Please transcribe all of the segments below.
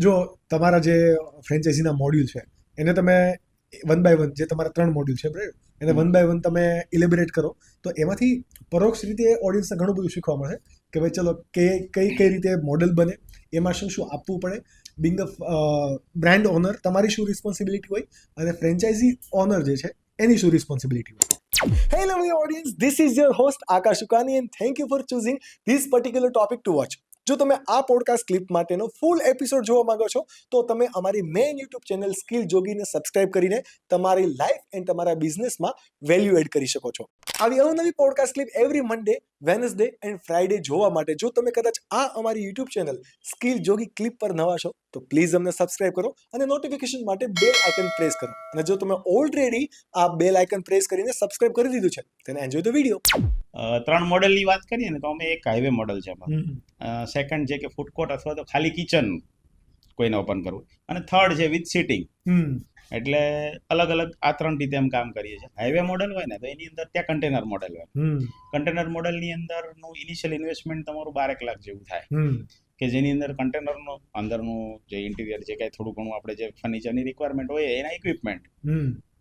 જો તમારા જે ફ્રેન્ચાઇઝીના મોડ્યુલ છે એને તમે વન બાય વન, જે તમારા 3 મોડ્યુલ છે બરાબર, એને વન બાય વન તમે ઇલેબોરેટ કરો તો એમાંથી પરોક્ષ રીતે ઓડિયન્સને ઘણું બધું શીખવા મળે કે ભાઈ ચલો કઈ રીતે મોડેલ બને, એમાં શું શું આપવું પડે, બિંગ અ બ્રાન્ડ ઓનર તમારી શું રિસ્પોન્સિબિલિટી હોય અને ફ્રેન્ચાઇઝી ઓનર જે છે એની શું રિસ્પોન્સિબિલિટી હોય. Hello, my audience. This is your host Akash Ukani, and thank you for choosing this particular topic to watch. જો તમે આ પોડકાસ્ટ ક્લિપ માટેનો ફૂલ એપિસોડ જોવા માંગો છો તો તમે અમારી મેઇન યુટ્યુબ ચેનલ સ્કિલ જોગીને સબસ્ક્રાઇબ કરીને તમારી લાઈફ એન્ડ તમારા બિઝનેસમાં વેલ્યુ એડ કરી શકો છો. આવી અવનવી podcast clip every Monday, Wednesday and Friday જોવા માટે જો તમે કદાચ આ અમારી યુટ્યુબ ચેનલ સ્કિલ જોગી ક્લિપ પર નવા છો તો પ્લીઝ અમને સબસ્ક્રાઇબ કરો અને નોટિફિકેશન માટે બેલ આઇકન પ્રેસ કરો. અને જો તમે ઓલરેડી આ બેલ આઇકન પ્રેસ કરીને સબસ્ક્રાઇબ કરી દીધું છે then enjoy the video. 3 મોડેલની વાત કરીએ ને તો અમે એક હાઈવે મોડેલ છે, સેકન્ડ છે કે ફૂડ કોર્ટ અથવા તો ખાલી કિચન કોઈને ઓપન કરવું, અને થર્ડ છે વિથ સીટિંગ. એટલે અલગ અલગ આ 3 રીતે એમ કામ કરીએ છીએ. હાઈવે મોડેલ હોય ને તો એની અંદર ત્યાં કન્ટેનર મોડેલ હોય. કન્ટેનર મોડેલની અંદરનું ઇનિશિયલ ઇન્વેસ્ટમેન્ટ તમારું 12 લાખ જેવું થાય, કે જેની અંદર કન્ટેનરનો અંદરનું જે ઇન્ટિરિયર જે કાંઈ થોડું ઘણું આપણે જે ફર્નિચરની રિક્વાયરમેન્ટ હોય એના ઇક્વિપમેન્ટ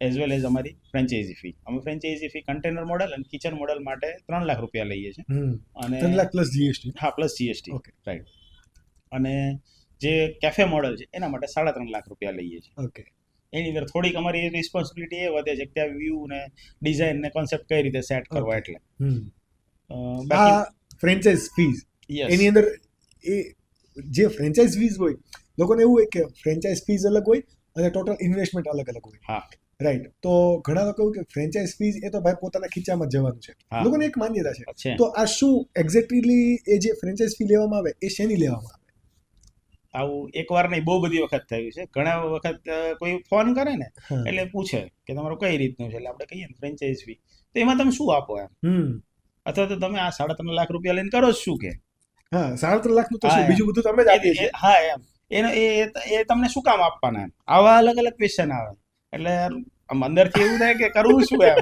એઝ વેલ એઝ અમારી ફ્રેન્ચાઇઝી ફી. અમે ફ્રેન્ચાઇઝી ફી કન્ટેનર મોડેલ અને કિચન મોડેલ માટે 3 લાખ રૂપિયા લઈએ છીએ, અને 3 લાખ પ્લસ જીએસટી. હા, પ્લસ જીએસટી, રાઈટ. અને જે કેફે મોડેલ છે એના માટે 3.5 લાખ રૂપિયા લઈએ છીએ. ઓકે. એની અંદર થોડીક અમારી રિસ્પોન્સિબિલિટી એ વધે છે કે ત્યાં વ્યૂ ને ડિઝાઇન ને કોન્સેપ્ટ કઈ રીતે સેટ કરવા. એટલે આ ફ્રેન્ચાઇઝ ફીઝ એની અંદર એ જે ફ્રેન્ચાઇઝ ફીઝ હોય, લોકોને એવું હોય કે ફ્રેન્ચાઇઝ ફીઝ અલગ હોય અને ટોટલ ઇન્વેસ્ટમેન્ટ અલગ અલગ હોય. હા, રાઈટ. તો ઘણા લોકો એવું કે ફ્રેન્ચાઇઝ ફીઝ એ તો ભાઈ પોતાના ખીચામાં જવાનું છે, લોકોને એક માન્યતા છે. તો આ શું એક્ઝેક્ટલી એ જે ફ્રેન્ચાઇઝ ફી લેવામાં આવે એ શેની લેવામાં આવે? આવું એકવાર નહીં, બહુ બધી વખત થયું છે. ઘણા વખત કોઈ ફોન કરે ને એટલે પૂછે કે તમારું કઈ રીતનું છે, એટલે આપણે કહીએ ને ફ્રેન્ચાઇઝ ફી, તો એમાં તમે શું આપો એમ, અથવા તો તમે આ 3.5 લાખ રૂપિયા લઈને કરો શું કે? હા, 3.5 લાખનું તો શું, બીજું બધું તમે જ આપીએ છીએ. હા, એમ એનો એ તમને શું કામ આપવાના એમ, આવા અલગ અલગ ક્વેશ્ચન આવે. એટલે આમ અંદરથી એવું થાય કે કરવું શું એમ,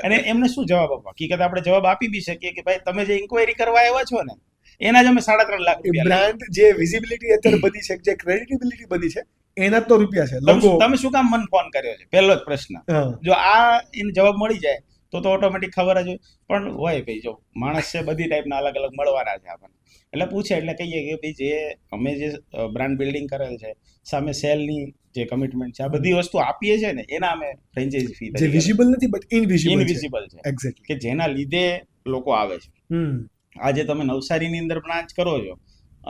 અને એમને શું જવાબ આપવા? હકીકત આપણે જવાબ આપી બી શકીએ કે ભાઈ તમે જે ઇન્ક્વાયરી કરવા આવ્યા છો ને એના જ અમે 3.5 લાખ રૂપિયા. બ્રાન્ડ જે વિઝિબિલિટી અત્યારે બધી છે, જે ક્રેડિબિલિટી બધી છે, એના તો રૂપિયા છે. લોકો તમે શું કામ મને ફોન કર્યો છે, પહેલો જ પ્રશ્ન. જો આ એને જવાબ મળી જાય તો ઓટોમેટિક ખબર જ હોય. પણ હોય ભાઈ, જો માણસ છે બધી ટાઈપના અલગ અલગ મળવાના છે આપણને, એટલે પૂછે એટલે કહીએ કે ભાઈ જે અમે જે બ્રાન્ડ બિલ્ડિંગ કરેલ છે, સામે સેલની જે કમિટમેન્ટ છે, આ બધી વસ્તુ આપીએ છીએ ને એના અમે ફ્રેન્ચાઇઝી ફી જે વિઝિબલ નથી બટ ઇનવિઝિબલ છે. એક્ઝેક્ટલી, કે જેના લીધે લોકો આવે છે. આજે તમે નવસારીની અંદર બ્રાન્ચ કરો છો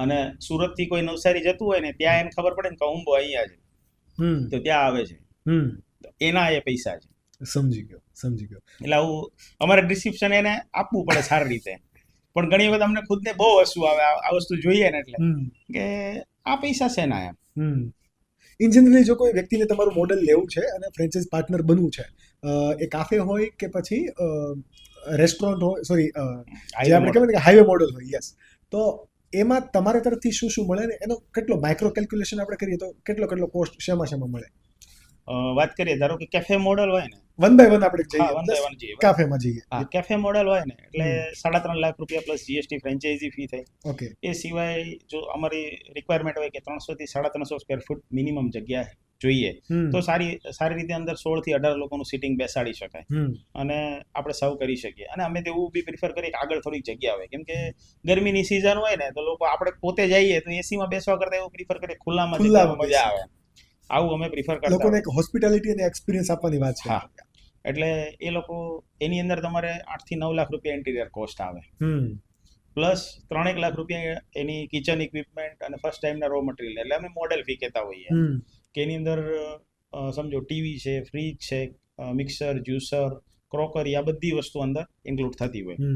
અને સુરતથી કોઈ નવસારી જતું હોય ને ત્યાં એને ખબર પડે ને કે ઉંબો અહીંયા છે, તો ત્યાં આવે છે, એના એ પૈસા છે. સમજી ગયો. એટલે આવું અમારે ડિસ્ક્રિપ્શન એને આપવું પડે સારી રીતે. પણ ઘણી વખત અમને ખુદને બહુ હસવું આવે આ વસ્તુ જોઈએ ને, એટલે કે આ પૈસા છે ના એમ. ઇન જનરલી જો કોઈ વ્યક્તિને તમારું મોડેલ લેવું છે અને ફ્રેન્ચાઇઝ પાર્ટનર બનવું છે, એ કાફે હોય કે પછી રેસ્ટોરન્ટ હોય, સોરી જે આપણે કહેવાય ને કે હાઈવે મોડેલ હોય, યસ, તો એમાં તમારા તરફથી શું શું મળે ને એનો કેટલો માઇક્રો કેલ્ક્યુલેશન આપણે કરીએ તો કેટલો કોસ્ટ શેમાં મળે? વાત કરીએ, ધારો કે કેફે મોડેલ હોય ને, વન બાય વન આપણે જઈએ, કાફેમાં જઈએ. હા, કેફે મોડેલ હોય ને એટલે 3.5 લાખ રૂપિયા પ્લસ જીએસટી ફ્રેન્ચાઇઝી ફી થાય. ઓકે. એ સિવાય જો અમારી રિક્વાયરમેન્ટ હોય કે 300 થી 350 સ્ક્વેર ફૂટ મિનિમમ જગ્યા જોઈએ, તો સારી રીતે અંદર 16 થી 18 લોકોનું સિટિંગ બેસાડી શકાય અને આપણે સર્વ કરી શકીએ. અને અમે તો એવું બી પ્રિફર કરીએ કે આગળ થોડીક જગ્યા હોય, કેમ કે ગરમીની સિઝન હોય ને તો લોકો આપણે પોતે જઈએ તો એસીમાં બેસવા કરતા એવું પ્રિફર કરીએ ખુલ્લામાં મજા આવે. આવું અમે પ્રિફર કરતા. લોકોને એક હોસ્પિટાલિટી અને એક્સપિરિયન્સ આપવાની વાત છે. હા, એટલે એ લોકો એની અંદર તમારે 8 થી 9 લાખ રૂપિયા ઇન્ટિરિયર કોસ્ટ આવે, પ્લસ 3 લાખ રૂપિયા એની કિચન ઇક્વિપમેન્ટ અને ફર્સ્ટ ટાઈમના રો મટીરિયલ. એટલે અમે મોડેલ ફી કહેતા હોઈએ કે એની અંદર સમજો ટીવી છે, ફ્રીજ છે, મિક્સર, જ્યુસર, ક્રોકરી, આ બધી વસ્તુ અંદર ઇન્ક્લુડ થતી હોય.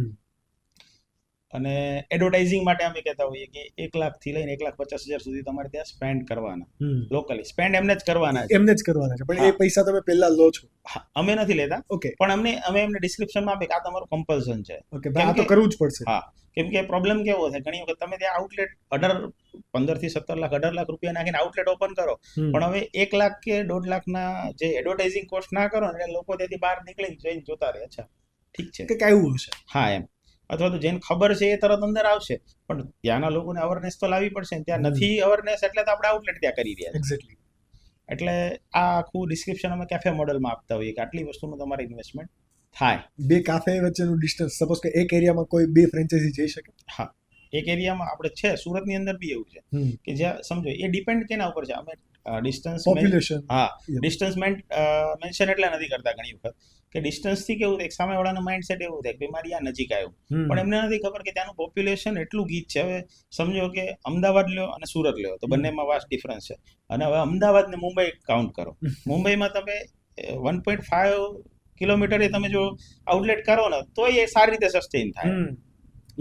અને એડવર્ટાઇઝિંગ માટે અમે કહેતા હોઈએ કે 1 લાખ થી લઈને 1,50,000 સુધી તમારે ત્યાં સ્પેન્ડ કરવાના, લોકલી સ્પેન્ડ એમને જ કરવાના છે. પણ એ પૈસા તમે પહેલા લો છો? અમે નથી લેતા. ઓકે. પણ અમે એમને ડિસ્ક્રિપ્શનમાં આપે કે આ તમારું કમ્પલ્સન છે. ઓકે, આ તો કરવું જ પડશે. હા, કેમ કે પ્રોબ્લેમ કેવો થાય, ઘણી વખત તમે ત્યાં આઉટલેટ 15 થી 17 લાખ 18 લાખ રૂપિયા નાખીને આઉટલેટ ઓપન કરો, પણ હવે 1 લાખ કે 1.5 લાખના જે એડવર્ટાઇઝિંગ કોસ્ટ ના કરો ને એટલે લોકો ત્યાંથી બહાર નીકળીને જોઈને જોતા રહે, અચ્છા ઠીક છે કે આવ્યું હશે. હા, એમ. અથવા તો જેને ખબર છે એ તરત અંદર આવશે, પણ ત્યાંના લોકોને અવેરનેસ તો લાવવી પડશે ને. ત્યાં નથી અવેરનેસ એટલે તો આપણે આઉટલેટ ત્યાં કરી રહ્યા છે. એક્ઝેક્ટલી. એટલે આ આખું ડિસ્ક્રિપ્શન અમે કેફે મોડલમાં આપતા હોઈએ કે આટલી વસ્તુનું તમારે ઇન્વેસ્ટમેન્ટ થાય. બે કાફે વચ્ચેનું ડિસ્ટન્સ, સપોઝ કે એક એરિયામાં કોઈ બે ફ્રેન્ચાઇઝી જઈ શકે. હા, એક એરિયામાં આપણે છે, સુરતની અંદર બી એવું છે કે જ્યાં સમજો એ ડિપેન્ડ કેના ઉપર છે. અમે ડિસ્ટન્સ પોપ્યુલેશન. હા, ડિસ્ટન્સ મેન્શન એટલે નથી કરતા ઘણી વખત કે ડિસ્ટન્સથી કેવું થાય, સામેવાળાનું માઇન્ડસેટ એવું થાય કે મારી આ નજીક આવ્યું, પણ એમને નથી ખબર કે ત્યાંનું પોપ્યુલેશન એટલું ગીચ છે. હવે સમજો કે અમદાવાદ લ્યો અને સુરત લ્યો તો બંનેમાં વાસ્ટ ડિફરન્સ છે. અને હવે અમદાવાદ ને મુંબઈ કાઉન્ટ કરો, મુંબઈમાં તમે 1.5 કિલોમીટરે તમે જો આઉટલેટ કરો ને તો એ સારી રીતે સસ્ટેન થાય.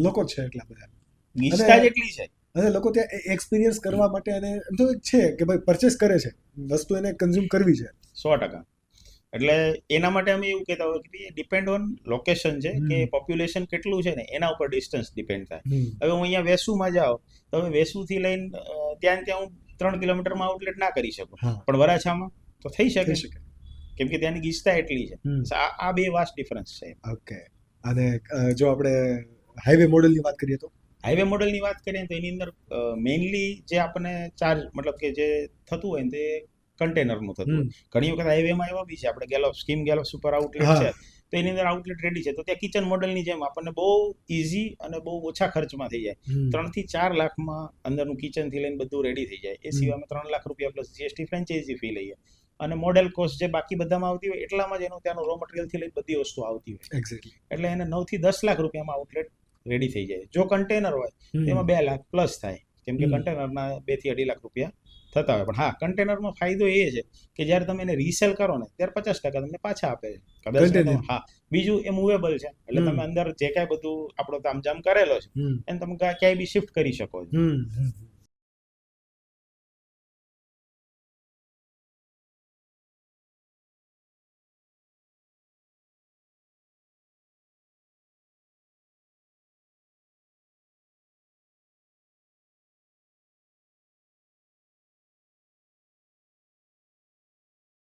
લોકો છે એટલા બધા, ગીચતા જ એટલી છે. અને લોકો ત્યાં એક્સપિરિયન્સ કરવા માટે અને એમ તો છે કે ભાઈ પરચેસ કરે છે વસ્તુ, એને કન્ઝ્યુમ કરવી છે. 100%. એટલે એના માટે અમે એવું કહેતા હોય કે ડિપેન્ડ ઓન લોકેશન છે કે પોપ્યુલેશન કેટલું છે ને એના ઉપર ડિસ્ટન્સ ડિપેન્ડ થાય. હવે હું અહીંયા વેસુમાં જાઉં તો હવે વેસુથી લઈને ત્યાં હું 3 કિલોમીટરમાં આઉટલેટ ના કરી શકું, પણ વરાછામાં તો થઈ શકે કેમ કે ત્યાંની ગીચતા એટલી છે. આ બે વાસ્ટ ડિફરન્સ છે. ઓકે. અને જો આપણે હાઈવે મોડલની વાત કરીએ તો હાઈવે મોડલની વાત કરીએ તો એની અંદર મેઇનલી જે આપણને ચાર્જ મતલબ કે જે થતું હોય ને તે કન્ટેનરનું થતું હોય. ઘણી વખત હાઈવેમાં એવા બી છે, આપણે ગેલોપ્સ સ્કીમ ગેલોપ્સ ઉપર આઉટલેટ છે તો એની અંદર આઉટલેટ રેડી છે, તો ત્યાં કિચન મોડલની જેમ આપણને બહુ ઇઝી અને બહુ ઓછા ખર્ચમાં થઈ જાય. 3 થી 4 લાખમાં અંદરનું કિચનથી લઈને બધું રેડી થઈ જાય. એ સિવાય અમે 3 લાખ રૂપિયા પ્લસ જીએસટી ફ્રેન્ચાઇઝી ફી લઈએ. અને મોડેલ કોસ્ટ જે બાકી બધામાં આવતી હોય એટલામાં જ એનું ત્યાંનું રો મટીરિયલથી લઈને બધી વસ્તુ આવતી હોય. એક્ઝેક્ટલી. એટલે એને 9 થી 10 લાખ રૂપિયામાં આઉટલેટ રેડી થઈ જાય. જો કન્ટેનર હોય તેમાં 2 લાખ પ્લસ થાય, કેમ કે કન્ટેનરના 2 થી 2.5 લાખ રૂપિયા થતા હોય. પણ હા, કન્ટેનરમાં ફાયદો એ છે કે જ્યારે તમે એને રીસેલ કરો ને ત્યારે 50% તમને પાછા આપે છે કદાચ. હા, બીજું એ મૂવેબલ છે એટલે તમે અંદર જે કાંઈ બધું આપણો તામઝામ કરેલો છે એને તમે ક્યાંય બી શિફ્ટ કરી શકો છો.